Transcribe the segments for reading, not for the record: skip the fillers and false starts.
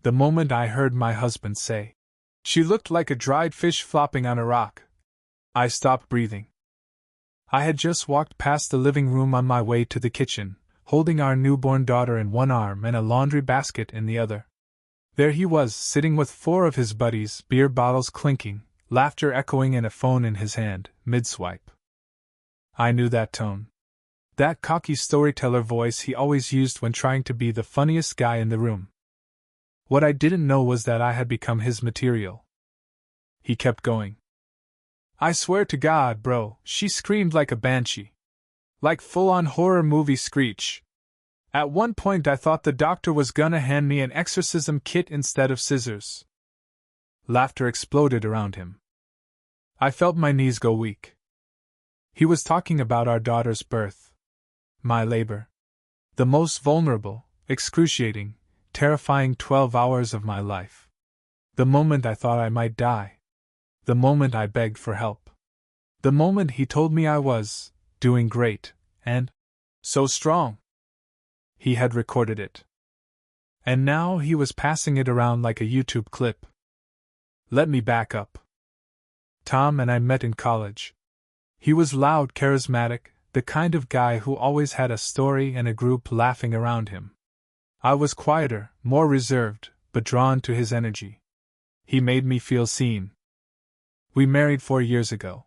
The moment I heard my husband say, "She looked like a dried fish flopping on a rock," I stopped breathing. I had just walked past the living room on my way to the kitchen, holding our newborn daughter in one arm and a laundry basket in the other. There he was, sitting with 4 of his buddies, beer bottles clinking, laughter echoing, and a phone in his hand, mid-swipe. I knew that tone. That cocky storyteller voice he always used when trying to be the funniest guy in the room. What I didn't know was that I had become his material. He kept going. "I swear to God, bro, she screamed like a banshee. Like full-on horror movie screech. At one point I thought the doctor was gonna hand me an exorcism kit instead of scissors." Laughter exploded around him. I felt my knees go weak. He was talking about our daughter's birth. My labor. The most vulnerable, excruciating, terrifying 12 hours of my life. The moment I thought I might die. The moment I begged for help. The moment he told me I was doing great, and so strong. He had recorded it. And now he was passing it around like a YouTube clip. Let me back up. Tom and I met in college. He was loud, charismatic, the kind of guy who always had a story and a group laughing around him. I was quieter, more reserved, but drawn to his energy. He made me feel seen. We married 4 years ago.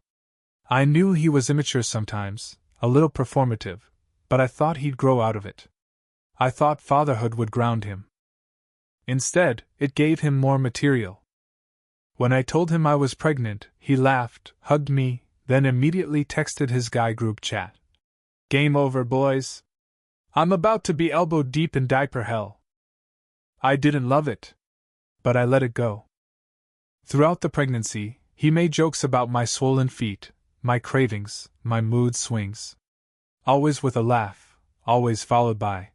I knew he was immature sometimes, a little performative, but I thought he'd grow out of it. I thought fatherhood would ground him. Instead, it gave him more material. When I told him I was pregnant, he laughed, hugged me, then immediately texted his guy group chat. "Game over, boys. I'm about to be elbow deep in diaper hell." I didn't love it, but I let it go. Throughout the pregnancy, he made jokes about my swollen feet, my cravings, my mood swings. Always with a laugh, always followed by,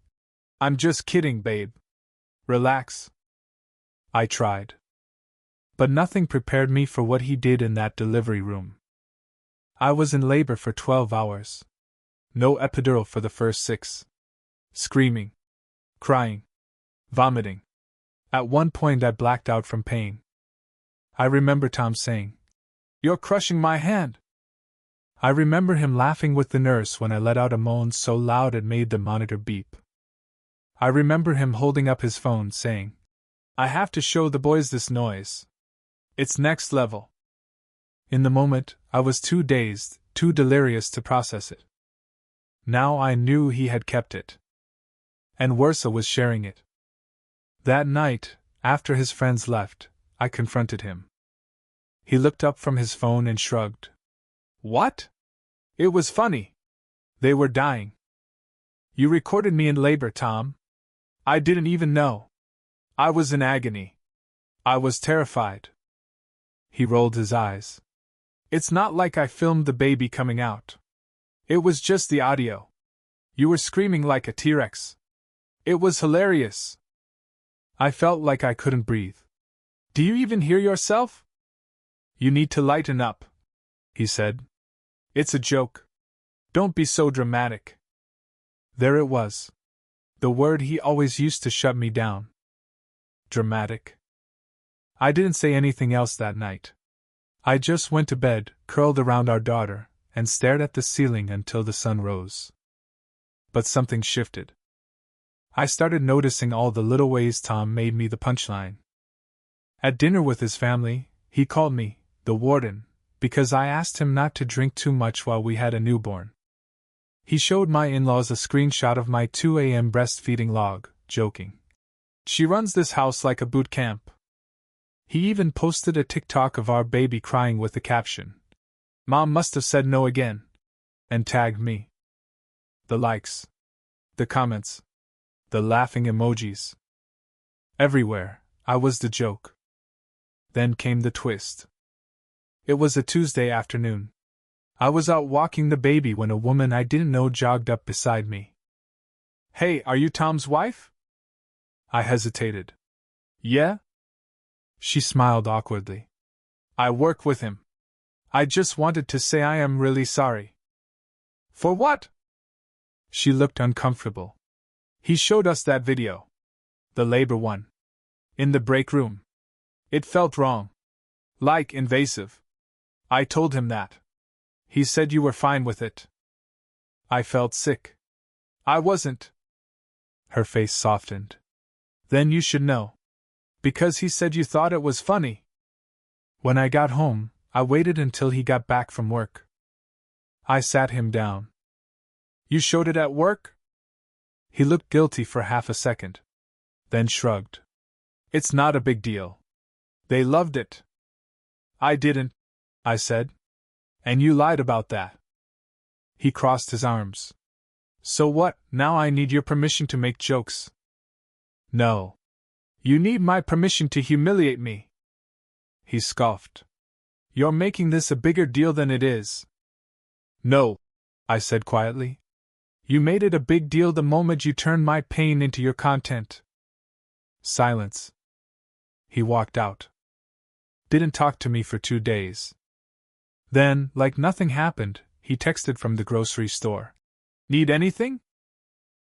"I'm just kidding, babe. Relax." I tried. But nothing prepared me for what he did in that delivery room. I was in labor for 12 hours. No epidural for the first 6. Screaming. Crying. Vomiting. At one point I blacked out from pain. I remember Tom saying, "You're crushing my hand." I remember him laughing with the nurse when I let out a moan so loud it made the monitor beep. I remember him holding up his phone saying, "I have to show the boys this noise. It's next level." In the moment, I was too dazed, too delirious to process it. Now I knew he had kept it. And Worsa was sharing it. That night, after his friends left, I confronted him. He looked up from his phone and shrugged. "What? It was funny. They were dying. You recorded me in labor, Tom. I didn't even know. I was in agony. I was terrified." He rolled his eyes. "It's not like I filmed the baby coming out. It was just the audio. You were screaming like a T-Rex. It was hilarious." I felt like I couldn't breathe. "Do you even hear yourself?" "You need to lighten up," he said. "It's a joke. Don't be so dramatic." There it was. The word he always used to shut me down. Dramatic. I didn't say anything else that night. I just went to bed, curled around our daughter, and stared at the ceiling until the sun rose. But something shifted. I started noticing all the little ways Tom made me the punchline. At dinner with his family, he called me the warden, because I asked him not to drink too much while we had a newborn. He showed my in-laws a screenshot of my 2 a.m. breastfeeding log, joking, "She runs this house like a boot camp." He even posted a TikTok of our baby crying with the caption, "Mom must have said no again," and tagged me. The likes. The comments. The laughing emojis. Everywhere, I was the joke. Then came the twist. It was a Tuesday afternoon. I was out walking the baby when a woman I didn't know jogged up beside me. "Hey, are you Tom's wife?" I hesitated. "Yeah?" She smiled awkwardly. "I work with him. I just wanted to say I am really sorry." "For what?" She looked uncomfortable. "He showed us that video. The labor one. In the break room. It felt wrong. Like invasive. I told him that. He said you were fine with it. I felt sick. I wasn't. Her face softened. Then you should know. Because he said you thought it was funny. When I got home, I waited until he got back from work. I sat him down. You showed it at work? He looked guilty for half a second. Then shrugged. It's not a big deal. They loved it. I didn't, I said. And you lied about that. He crossed his arms. So what, now I need your permission to make jokes? No. You need my permission to humiliate me. He scoffed. You're making this a bigger deal than it is. No, I said quietly. You made it a big deal the moment you turned my pain into your content. Silence. He walked out. Didn't talk to me for 2 days. Then, like nothing happened, he texted from the grocery store. Need anything?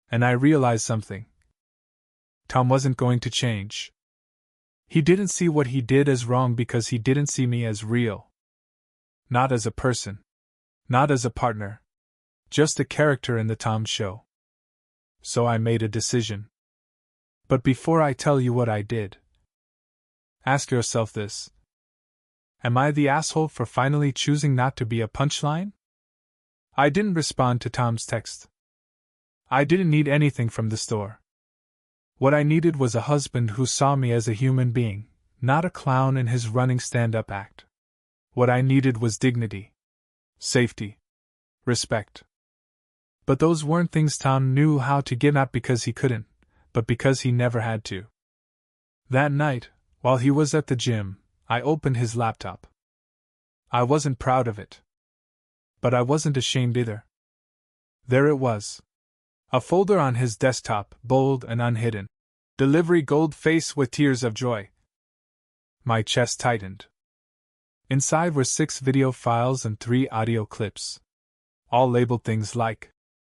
And I realized something. Tom wasn't going to change. He didn't see what he did as wrong because he didn't see me as real. Not as a person. Not as a partner. Just a character in the Tom show. So I made a decision. But before I tell you what I did, ask yourself this. Am I the asshole for finally choosing not to be a punchline? I didn't respond to Tom's text. I didn't need anything from the store. What I needed was a husband who saw me as a human being, not a clown in his running stand-up act. What I needed was dignity, safety, respect. But those weren't things Tom knew how to give, not because he couldn't, but because he never had to. That night, while he was at the gym, I opened his laptop. I wasn't proud of it. But I wasn't ashamed either. There it was. A folder on his desktop, bold and unhidden. Delivery gold face with tears of joy. My chest tightened. Inside were 6 video files and 3 audio clips. All labeled things like,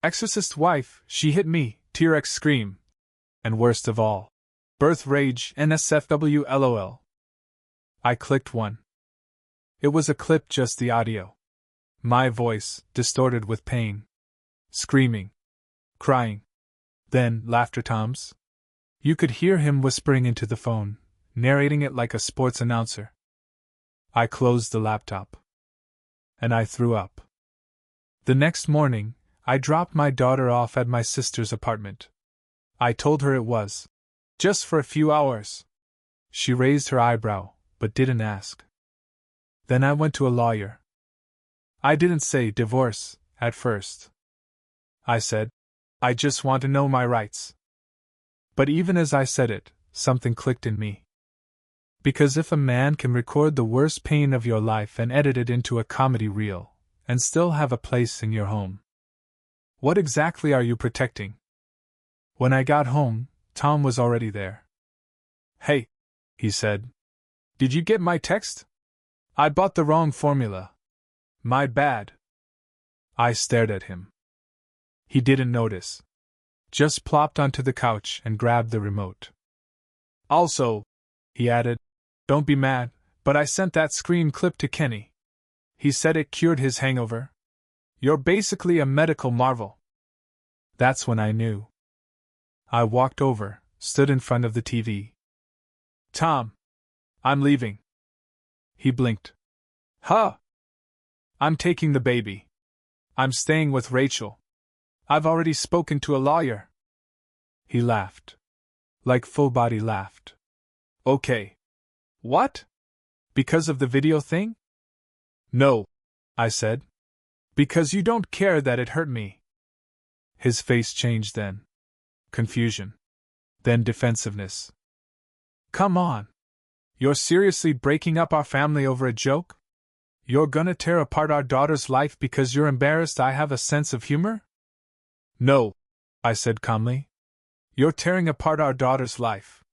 Exorcist wife, she hit me, T-Rex scream. And worst of all, birth rage, NSFW LOL. I clicked one. It was a clip, just the audio. My voice, distorted with pain. Screaming. Crying. Then, laughter Tom's. You could hear him whispering into the phone, narrating it like a sports announcer. I closed the laptop. And I threw up. The next morning, I dropped my daughter off at my sister's apartment. I told her it was just for a few hours. She raised her eyebrow, but didn't ask. Then I went to a lawyer. I didn't say divorce at first. I said, I just want to know my rights. But even as I said it, something clicked in me. Because if a man can record the worst pain of your life and edit it into a comedy reel, and still have a place in your home, what exactly are you protecting? When I got home, Tom was already there. Hey, he said. Did you get my text? I bought the wrong formula. My bad. I stared at him. He didn't notice. Just plopped onto the couch and grabbed the remote. Also, he added, don't be mad, but I sent that screen clip to Kenny. He said it cured his hangover. You're basically a medical marvel. That's when I knew. I walked over, stood in front of the TV. Tom, I'm leaving. He blinked. Huh? I'm taking the baby. I'm staying with Rachel. I've already spoken to a lawyer. He laughed. Like full-body laughed. Okay. What? Because of the video thing? No, I said. Because you don't care that it hurt me. His face changed then. Confusion. Then defensiveness. Come on. You're seriously breaking up our family over a joke? You're gonna tear apart our daughter's life because you're embarrassed I have a sense of humor? No, I said calmly. You're tearing apart our daughter's life.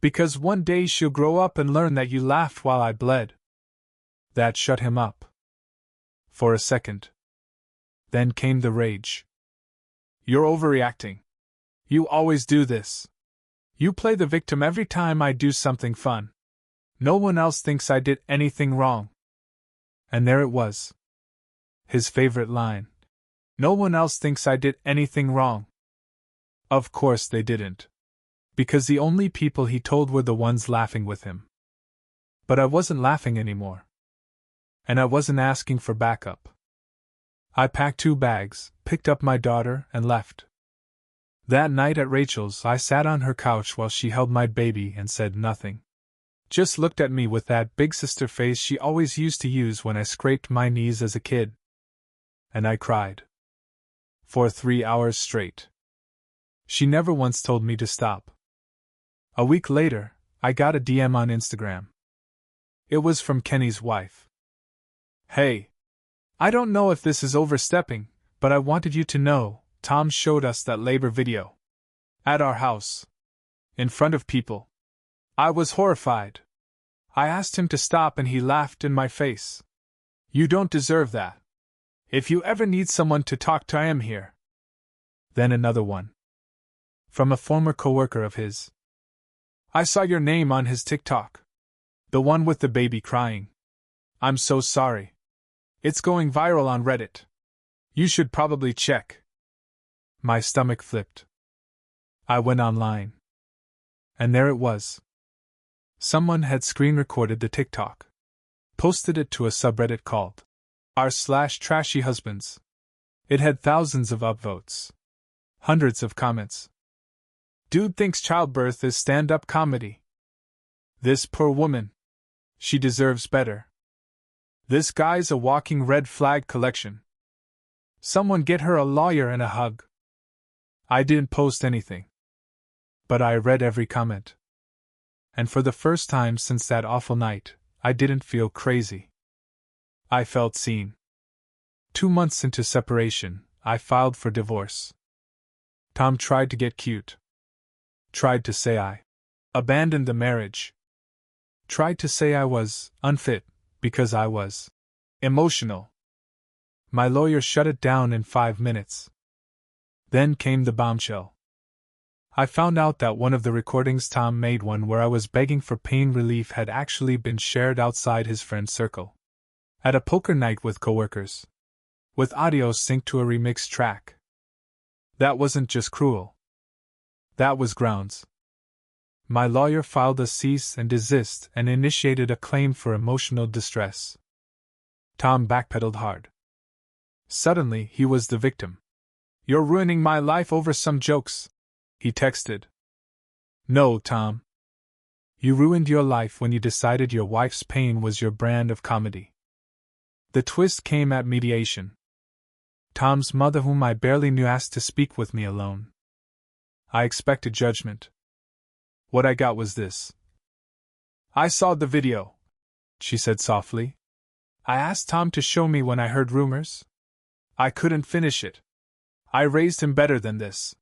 Because one day she'll grow up and learn that you laughed while I bled. That shut him up. For a second. Then came the rage. You're overreacting. You always do this. You play the victim every time I do something fun. No one else thinks I did anything wrong. And there it was. His favorite line. No one else thinks I did anything wrong. Of course they didn't. Because the only people he told were the ones laughing with him. But I wasn't laughing anymore. And I wasn't asking for backup. I packed 2 bags, picked up my daughter, and left. That night at Rachel's, I sat on her couch while she held my baby and said nothing. Just looked at me with that big sister face she always used to use when I scraped my knees as a kid. And I cried. For 3 hours straight. She never once told me to stop. A week later, I got a DM on Instagram. It was from Kenny's wife. Hey. I don't know if this is overstepping, but I wanted you to know, Tom showed us that labor video. At our house. In front of people. I was horrified. I asked him to stop and he laughed in my face. You don't deserve that. If you ever need someone to talk to, I am here. Then another one. From a former coworker of his. I saw your name on his TikTok. The one with the baby crying. I'm so sorry. It's going viral on Reddit. You should probably check. My stomach flipped. I went online. And there it was. Someone had screen recorded the TikTok. Posted it to a subreddit called r/trashyhusbands. It had thousands of upvotes. Hundreds of comments. Dude thinks childbirth is stand-up comedy. This poor woman. She deserves better. This guy's a walking red flag collection. Someone get her a lawyer and a hug. I didn't post anything. But I read every comment. And for the first time since that awful night, I didn't feel crazy. I felt seen. 2 months into separation, I filed for divorce. Tom tried to get cute. Tried to say I abandoned the marriage. Tried to say I was unfit because I was emotional. My lawyer shut it down in 5 minutes. Then came the bombshell. I found out that one of the recordings Tom made, one where I was begging for pain relief, had actually been shared outside his friend circle. At a poker night with coworkers. With audio synced to a remixed track. That wasn't just cruel. That was grounds. My lawyer filed a cease and desist and initiated a claim for emotional distress. Tom backpedaled hard. Suddenly, he was the victim. You're ruining my life over some jokes, he texted. No, Tom. You ruined your life when you decided your wife's pain was your brand of comedy. The twist came at mediation. Tom's mother, whom I barely knew, asked to speak with me alone. I expected judgment. What I got was this. I saw the video, she said softly. I asked Tom to show me when I heard rumors. I couldn't finish it. I raised him better than this.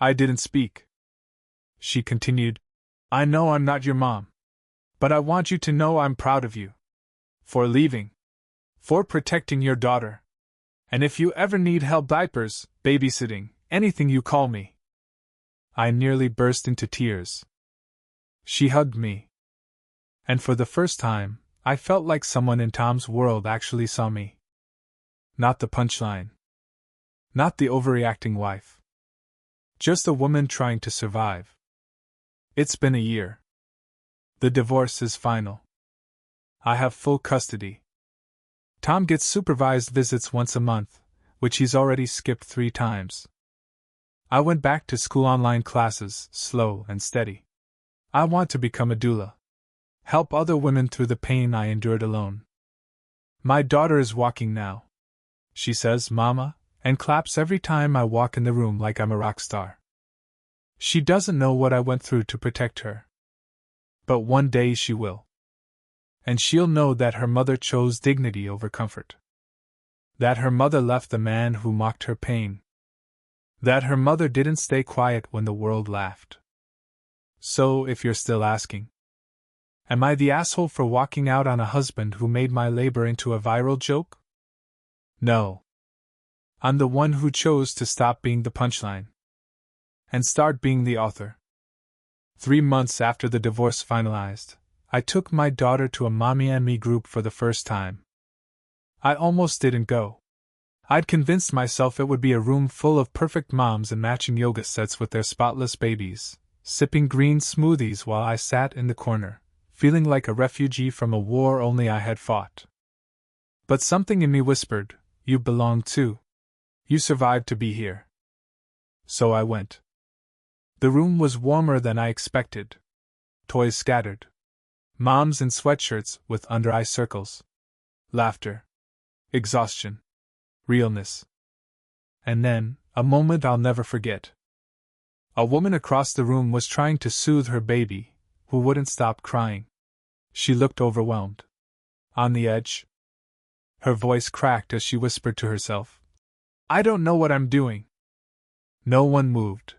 I didn't speak. She continued. I know I'm not your mom. But I want you to know I'm proud of you. For leaving. For protecting your daughter. And if you ever need help, diapers, babysitting, anything, you call me. I nearly burst into tears. She hugged me. And for the first time, I felt like someone in Tom's world actually saw me. Not the punchline. Not the overreacting wife. Just a woman trying to survive. It's been a year. The divorce is final. I have full custody. Tom gets supervised visits once a month, which he's already skipped 3 times. I went back to school, online classes, slow and steady. I want to become a doula. Help other women through the pain I endured alone. My daughter is walking now. She says, Mama, and claps every time I walk in the room like I'm a rock star. She doesn't know what I went through to protect her. But one day she will. And she'll know that her mother chose dignity over comfort. That her mother left the man who mocked her pain. That her mother didn't stay quiet when the world laughed. So, if you're still asking, am I the asshole for walking out on a husband who made my labor into a viral joke? No. I'm the one who chose to stop being the punchline. And start being the author. 3 months after the divorce finalized, I took my daughter to a Mommy and Me group for the first time. I almost didn't go. I'd convinced myself it would be a room full of perfect moms in matching yoga sets with their spotless babies, sipping green smoothies while I sat in the corner, feeling like a refugee from a war only I had fought. But something in me whispered, "You belong too. You survived to be here." So I went. The room was warmer than I expected. Toys scattered. Moms in sweatshirts with under-eye circles. Laughter. Exhaustion. Realness. And then, a moment I'll never forget. A woman across the room was trying to soothe her baby, who wouldn't stop crying. She looked overwhelmed. On the edge. Her voice cracked as she whispered to herself, "I don't know what I'm doing." No one moved.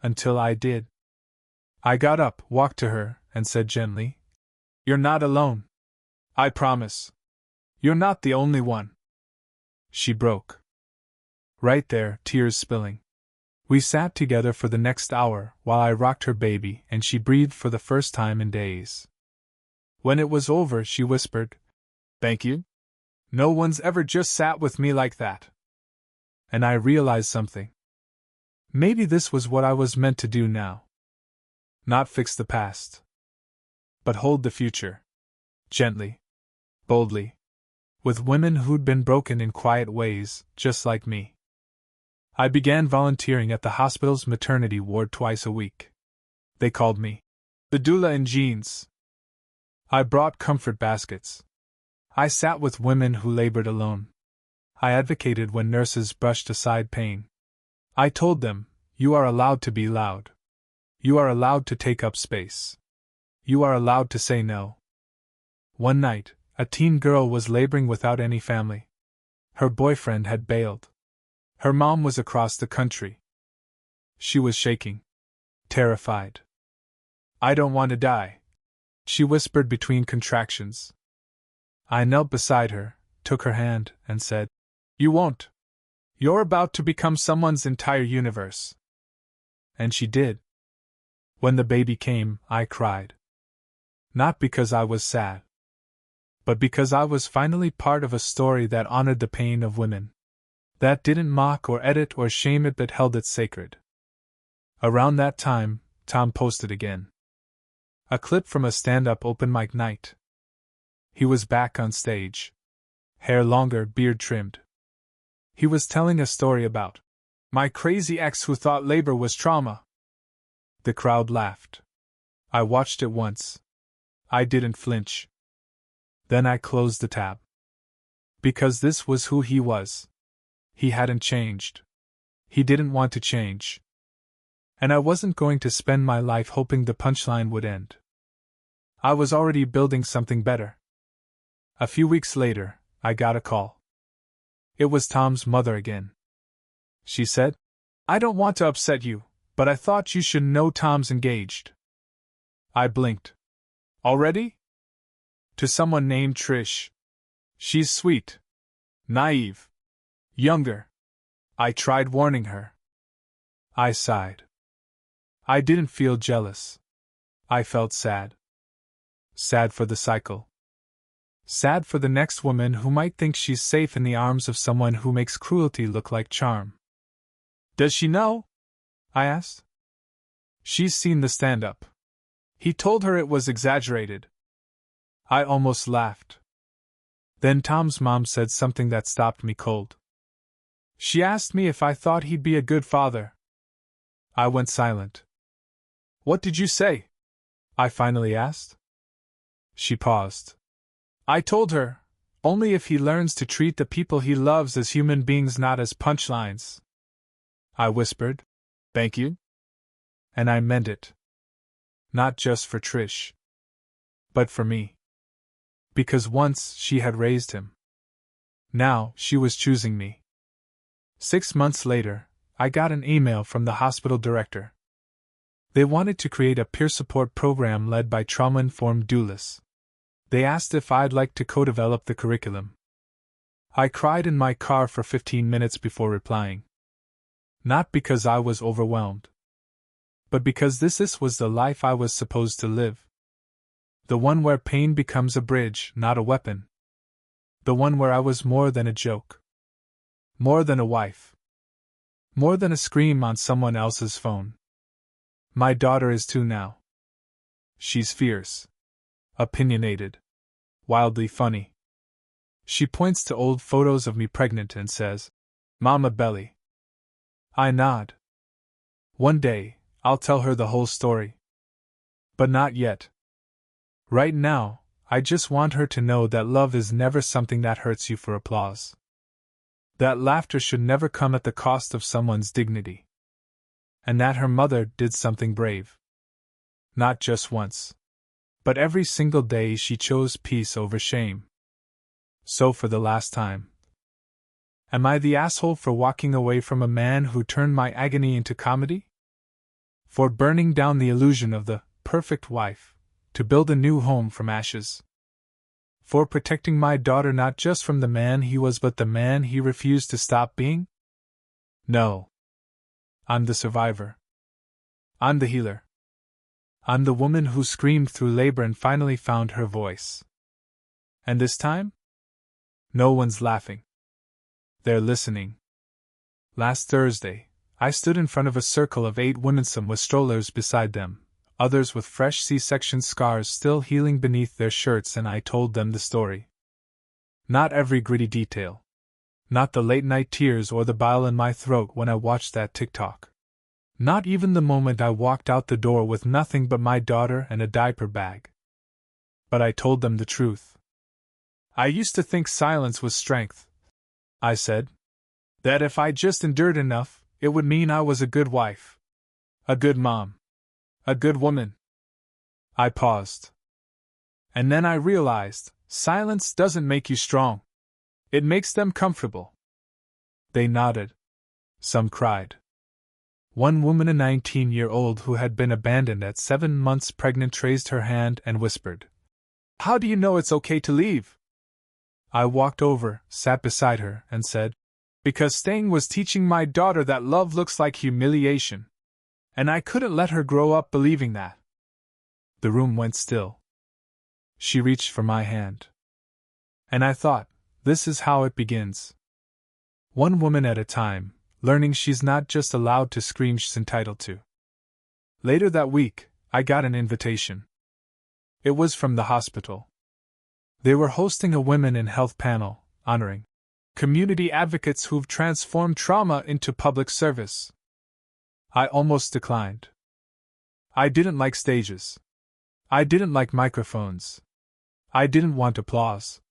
Until I did. I got up, walked to her, and said gently, "You're not alone. I promise. You're not the only one." She broke. Right there, tears spilling. We sat together for the next hour while I rocked her baby and she breathed for the first time in days. When it was over, she whispered, "Thank you. No one's ever just sat with me like that." And I realized something. Maybe this was what I was meant to do now. Not fix the past, but hold the future. Gently. Boldly. With women who'd been broken in quiet ways, just like me. I began volunteering at the hospital's maternity ward twice a week. They called me the doula in jeans. I brought comfort baskets. I sat with women who labored alone. I advocated when nurses brushed aside pain. I told them, "You are allowed to be loud. You are allowed to take up space. You are allowed to say no." One night, a teen girl was laboring without any family. Her boyfriend had bailed. Her mom was across the country. She was shaking. Terrified. "I don't want to die," she whispered between contractions. I knelt beside her, took her hand, and said, "You won't. You're about to become someone's entire universe." And she did. When the baby came, I cried. Not because I was sad, but because I was finally part of a story that honored the pain of women. That didn't mock or edit or shame it but held it sacred. Around that time, Tom posted again. A clip from a stand-up open mic night. He was back on stage. Hair longer, beard trimmed. He was telling a story about my crazy ex who thought labor was trauma. The crowd laughed. I watched it once. I didn't flinch. Then I closed the tab. Because this was who he was. He hadn't changed. He didn't want to change. And I wasn't going to spend my life hoping the punchline would end. I was already building something better. A few weeks later, I got a call. It was Tom's mother again. She said, "I don't want to upset you, but I thought you should know Tom's engaged." I blinked. "Already?" "To someone named Trish. She's sweet. Naive. Younger." I tried warning her. I sighed. I didn't feel jealous. I felt sad. Sad for the cycle. Sad for the next woman who might think she's safe in the arms of someone who makes cruelty look like charm. "Does she know?" I asked. "She's seen the stand-up. He told her it was exaggerated." I almost laughed. Then Tom's mom said something that stopped me cold. She asked me if I thought he'd be a good father. I went silent. "What did you say?" I finally asked. She paused. I told her, only if he learns to treat the people he loves as human beings, not as punchlines. I whispered, "Thank you." And I meant it. Not just for Trish, but for me. Because once she had raised him. Now she was choosing me. 6 months later, I got an email from the hospital director. They wanted to create a peer support program led by trauma-informed doulas. They asked if I'd like to co-develop the curriculum. I cried in my car for 15 minutes before replying. Not because I was overwhelmed, but because this was the life I was supposed to live. The one where pain becomes a bridge, not a weapon. The one where I was more than a joke. More than a wife. More than a scream on someone else's phone. My daughter is 2 now. She's fierce. Opinionated. Wildly funny. She points to old photos of me pregnant and says, "Mama Belly." I nod. One day, I'll tell her the whole story. But not yet. Right now, I just want her to know that love is never something that hurts you for applause. That laughter should never come at the cost of someone's dignity. And that her mother did something brave. Not just once. But every single day she chose peace over shame. So for the last time. Am I the asshole for walking away from a man who turned my agony into comedy? For burning down the illusion of the perfect wife, to build a new home from ashes? For protecting my daughter not just from the man he was but the man he refused to stop being? No. I'm the survivor. I'm the healer. I'm the woman who screamed through labor and finally found her voice. And this time? No one's laughing. They're listening. Last Thursday, I stood in front of a circle of 8 women, some with strollers beside them, others with fresh C-section scars still healing beneath their shirts, and I told them the story. Not every gritty detail. Not the late-night tears or the bile in my throat when I watched that TikTok. Not even the moment I walked out the door with nothing but my daughter and a diaper bag. But I told them the truth. I used to think silence was strength, I said. That if I just endured enough, it would mean I was a good wife. A good mom. A good woman. I paused. And then I realized, silence doesn't make you strong. It makes them comfortable. They nodded. Some cried. One woman, a 19-year-old who had been abandoned at 7 months pregnant, raised her hand and whispered, "How do you know it's okay to leave?" I walked over, sat beside her, and said, "Because staying was teaching my daughter that love looks like humiliation. And I couldn't let her grow up believing that." The room went still. She reached for my hand. And I thought, this is how it begins. One woman at a time, learning she's not just allowed to scream, she's entitled to. Later that week, I got an invitation. It was from the hospital. They were hosting a Women in Health panel, honoring community advocates who've transformed trauma into public service. I almost declined. I didn't like stages. I didn't like microphones. I didn't want applause.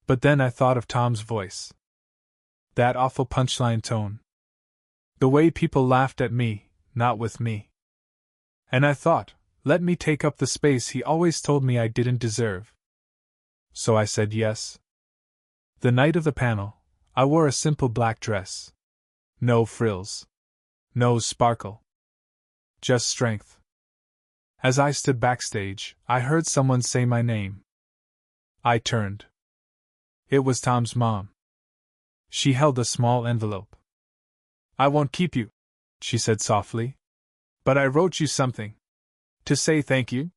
But then I thought of Tom's voice. That awful punchline tone. The way people laughed at me, not with me. And I thought, let me take up the space he always told me I didn't deserve. So I said yes. The night of the panel, I wore a simple black dress. No frills. No sparkle. Just strength. As I stood backstage, I heard someone say my name. I turned. It was Tom's mom. She held a small envelope. "I won't keep you," she said softly. "But I wrote you something. To say thank you.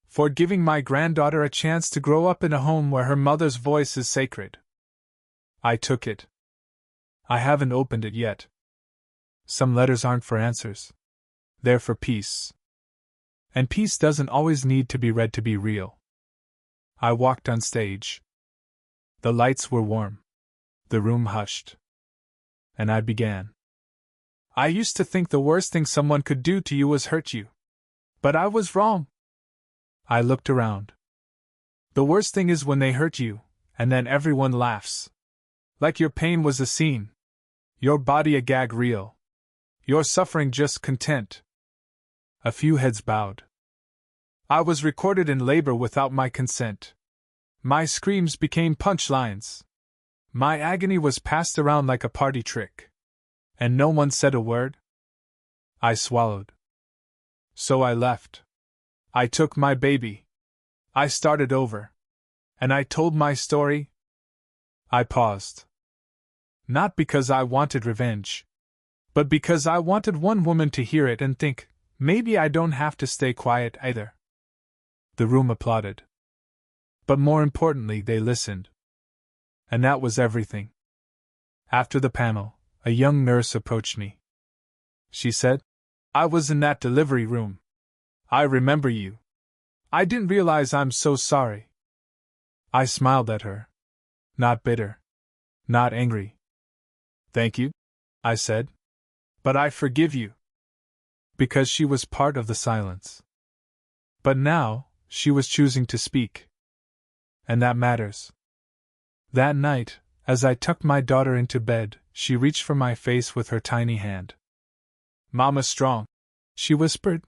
For giving my granddaughter a chance to grow up in a home where her mother's voice is sacred." I took it. I haven't opened it yet. Some letters aren't for answers. They're for peace. And peace doesn't always need to be read to be real. I walked on stage. The lights were warm. The room hushed. And I began. "I used to think the worst thing someone could do to you was hurt you. But I was wrong." I looked around. "The worst thing is when they hurt you, and then everyone laughs. Like your pain was a scene. Your body a gag reel. Your suffering just content." A few heads bowed. "I was recorded in labor without my consent. My screams became punchlines. My agony was passed around like a party trick. And no one said a word?" I swallowed. So I left. I took my baby. I started over. And I told my story. I paused. Not because I wanted revenge, but because I wanted one woman to hear it and think, Maybe I don't have to stay quiet either. The room applauded. But more importantly, they listened. And that was everything. After the panel, a young nurse approached me. She said, "I was in that delivery room. I remember you. I didn't realize. I'm so sorry." I smiled at her. Not bitter. Not angry. "Thank you," I said. "But I forgive you." Because she was part of the silence. But now, she was choosing to speak. And that matters. That night, as I tucked my daughter into bed, she reached for my face with her tiny hand. "Mama's strong," she whispered.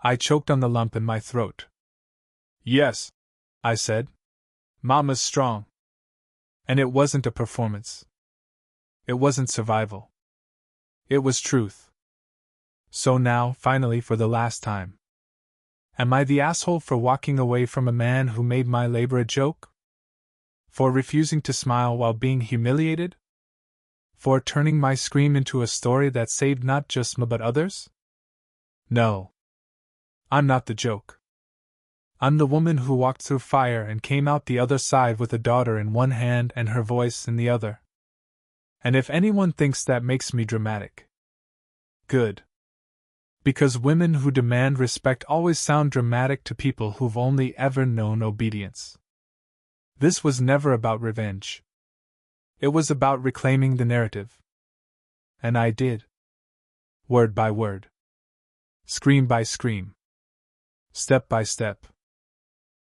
I choked on the lump in my throat. "Yes," I said. "Mama's strong." And it wasn't a performance. It wasn't survival. It was truth. So now, finally, for the last time. Am I the asshole for walking away from a man who made my labor a joke? For refusing to smile while being humiliated? For turning my scream into a story that saved not just me but others? No. I'm not the joke. I'm the woman who walked through fire and came out the other side with a daughter in one hand and her voice in the other. And if anyone thinks that makes me dramatic, good. Because women who demand respect always sound dramatic to people who've only ever known obedience. This was never about revenge. It was about reclaiming the narrative. And I did. Word by word. Scream by scream. Step by step.